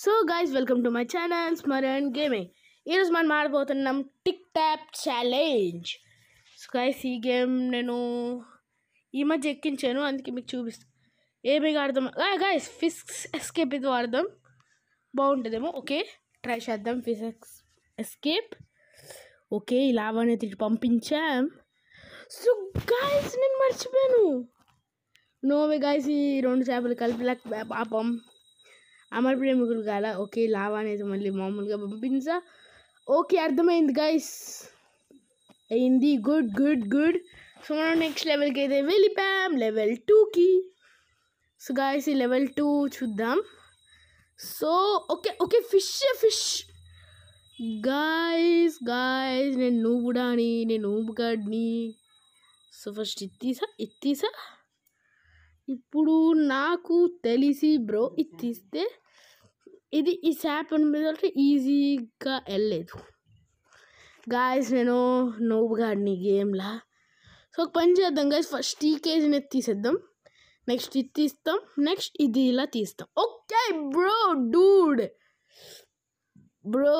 So guys welcome to my channel Smaran gaming. ఈరోజు మనం ఆడబోతున్నాం tick tap challenge. So guys ఈ గేమ్ నేను ఈ మధ్య ఎక్కించాను, అందుకే మీకు చూపిస్తాను ఏమేమి ఆడదాం. గైస్ ఫిజిక్స్ ఎస్కేప్ ఇది ఆడదాం, బాగుంటుందేమో. ఓకే ట్రై చేద్దాం. Physics escape. ఓకే ఈ లావాని తిరిగి పంపించాం. సో గైస్ నేను మర్చిపోయాను, నోవే గైస్ ఈ రెండు చేపలు కలిపి పాపం అమర్ ప్రేమికులు కాల. ఓకే లావా అనేది మళ్ళీ మామూలుగా పంపించా. ఓకే అర్థమైంది గైస్, అయింది. Good good good. సో మనం నెక్స్ట్ లెవెల్కి అయితే వెళ్ళిపోయాం, లెవెల్ 2కి. సో గైస్ ఈ లెవెల్ 2 చూద్దాం. So okay okay fish fish guys guys నేను నూబు గాడిని. So first ఇత్తీసా. ఇప్పుడు నాకు తెలిసి బ్రో ఇది తీస్తే ఇది ఈ శాప్ మీద ఈజీగా వెళ్ళలేదు గాయస్. నేను నోబు గాడిని గేమ్లా. సో ఒక పని చేద్దాం గైస్, ఫస్ట్ ఈ కేజీని తీసేద్దాం, నెక్స్ట్ ఇది తీస్తాం, నెక్స్ట్ ఇది ఇలా తీస్తాం. Okay bro Dude bro